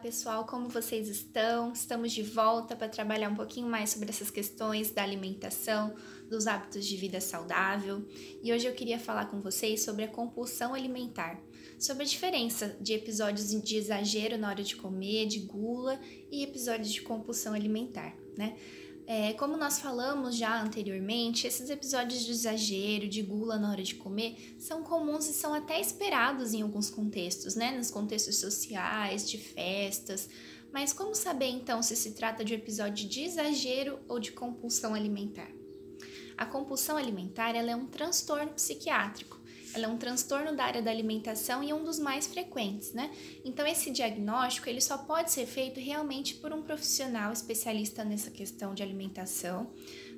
pessoal, como vocês estão? Estamos de volta para trabalhar um pouquinho mais sobre essas questões da alimentação, dos hábitos de vida saudável. E hoje eu queria falar com vocês sobre a compulsão alimentar, sobre a diferença de episódios de exagero na hora de comer, de gula e episódios de compulsão alimentar, né? Como nós falamos já anteriormente, esses episódios de exagero, de gula na hora de comer, são comuns e são até esperados em alguns contextos, né? Nos contextos sociais, de festas. Mas como saber então se se trata de um episódio de exagero ou de compulsão alimentar? A compulsão alimentar ela é um transtorno psiquiátrico. Ela é um transtorno da área da alimentação e um dos mais frequentes, né? Então, esse diagnóstico ele só pode ser feito realmente por um profissional especialista nessa questão de alimentação.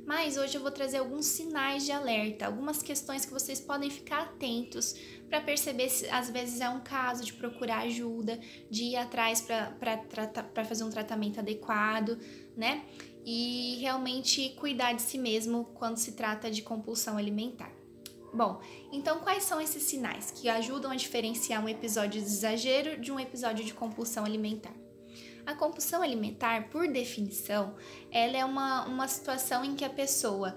Mas hoje eu vou trazer alguns sinais de alerta, algumas questões que vocês podem ficar atentos para perceber se às vezes é um caso de procurar ajuda, de ir atrás para fazer um tratamento adequado, né? E realmente cuidar de si mesmo quando se trata de compulsão alimentar. Bom, então quais são esses sinais que ajudam a diferenciar um episódio de exagero de um episódio de compulsão alimentar? A compulsão alimentar, por definição, ela é uma situação em que a pessoa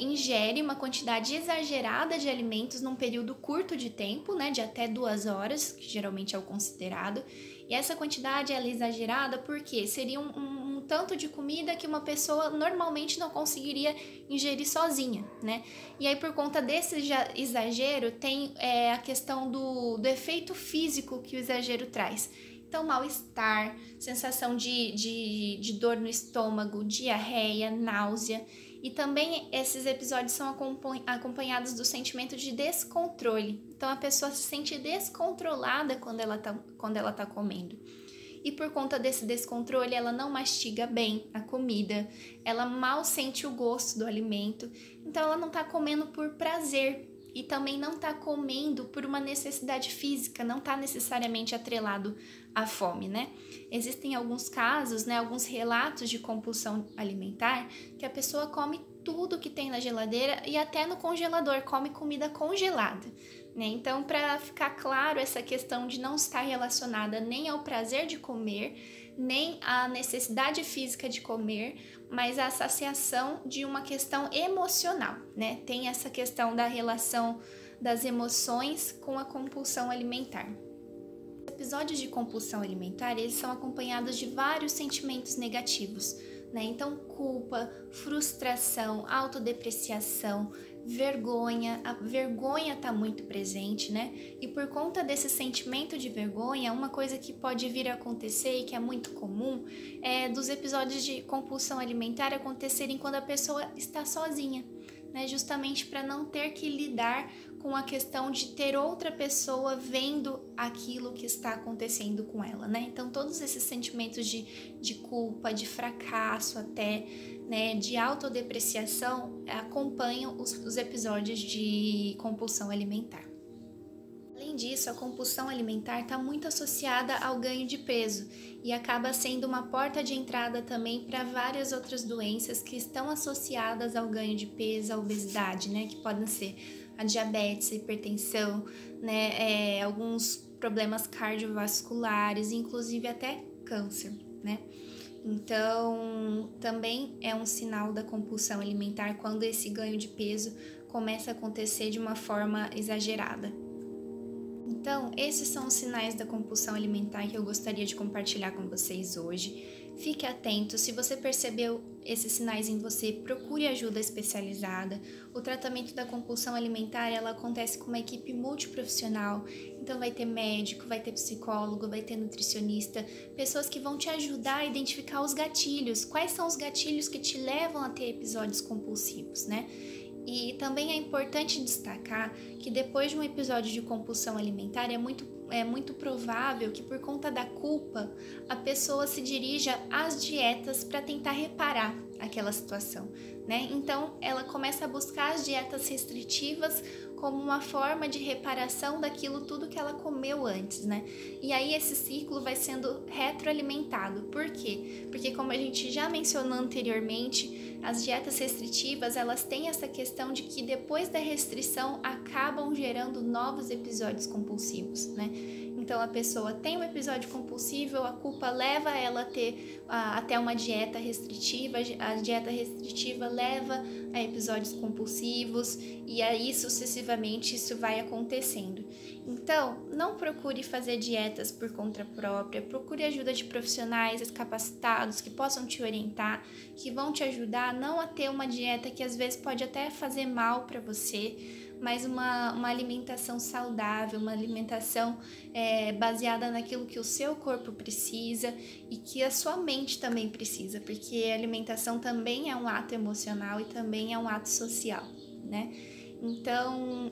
ingere uma quantidade exagerada de alimentos num período curto de tempo, né, de até 2 horas, que geralmente é o considerado, e essa quantidade ela é exagerada porque seria um tanto de comida que uma pessoa normalmente não conseguiria ingerir sozinha, né? E aí, por conta desse exagero, tem a questão do efeito físico que o exagero traz. Então, mal-estar, sensação de dor no estômago, diarreia, náusea. E também esses episódios são acompanhados do sentimento de descontrole. Então, a pessoa se sente descontrolada quando ela tá comendo. E por conta desse descontrole, ela não mastiga bem a comida, ela mal sente o gosto do alimento, então ela não está comendo por prazer e também não está comendo por uma necessidade física, não está necessariamente atrelado à fome, né? Existem alguns casos, né, alguns relatos de compulsão alimentar que a pessoa come tudo que tem na geladeira e até no congelador, come comida congelada. Né? Então, para ficar claro, essa questão de não estar relacionada nem ao prazer de comer, nem à necessidade física de comer, mas à saciação de uma questão emocional, né? Tem essa questão da relação das emoções com a compulsão alimentar. Os episódios de compulsão alimentar, eles são acompanhados de vários sentimentos negativos, né? Então, culpa, frustração, autodepreciação, vergonha, a vergonha está muito presente, né? E por conta desse sentimento de vergonha, uma coisa que pode vir a acontecer e que é muito comum é dos episódios de compulsão alimentar acontecerem quando a pessoa está sozinha, né? Justamente para não ter que lidar com a questão de ter outra pessoa vendo aquilo que está acontecendo com ela, né? Então, todos esses sentimentos de culpa, de fracasso até, né, de autodepreciação acompanham os episódios de compulsão alimentar. Além disso, a compulsão alimentar está muito associada ao ganho de peso e acaba sendo uma porta de entrada também para várias outras doenças que estão associadas ao ganho de peso, à obesidade, né, que podem ser a diabetes, a hipertensão, né, alguns problemas cardiovasculares, inclusive até câncer, né? Então, também é um sinal da compulsão alimentar quando esse ganho de peso começa a acontecer de uma forma exagerada. Então, esses são os sinais da compulsão alimentar que eu gostaria de compartilhar com vocês hoje. Fique atento, se você percebeu esses sinais em você, procure ajuda especializada. O tratamento da compulsão alimentar, ela acontece com uma equipe multiprofissional, então vai ter médico, vai ter psicólogo, vai ter nutricionista, pessoas que vão te ajudar a identificar os gatilhos, quais são os gatilhos que te levam a ter episódios compulsivos, né? E também é importante destacar que depois de um episódio de compulsão alimentar é muito provável que por conta da culpa a pessoa se dirija às dietas para tentar reparar aquela situação, né? Então ela começa a buscar as dietas restritivas como uma forma de reparação daquilo tudo que ela comeu antes, né? E aí esse ciclo vai sendo retroalimentado. Por quê? Porque como a gente já mencionou anteriormente, as dietas restritivas, elas têm essa questão de que depois da restrição acabam gerando novos episódios compulsivos, né? Então a pessoa tem um episódio compulsivo, a culpa leva ela a ter até uma dieta restritiva, a dieta restritiva leva a episódios compulsivos e aí sucessivamente isso vai acontecendo. Então, não procure fazer dietas por conta própria, procure ajuda de profissionais capacitados que possam te orientar, que vão te ajudar não a ter uma dieta que às vezes pode até fazer mal para você, mas uma alimentação saudável, uma alimentação baseada naquilo que o seu corpo precisa e que a sua mente também precisa, porque a alimentação também é um ato emocional e também é um ato social, né? Então,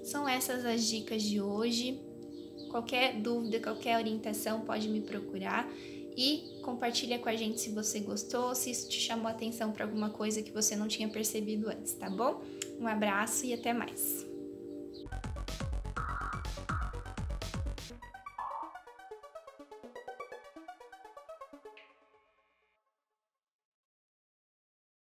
são essas as dicas de hoje. Qualquer dúvida, qualquer orientação pode me procurar e compartilha com a gente se você gostou, se isso te chamou a atenção para alguma coisa que você não tinha percebido antes, tá bom? Um abraço e até mais!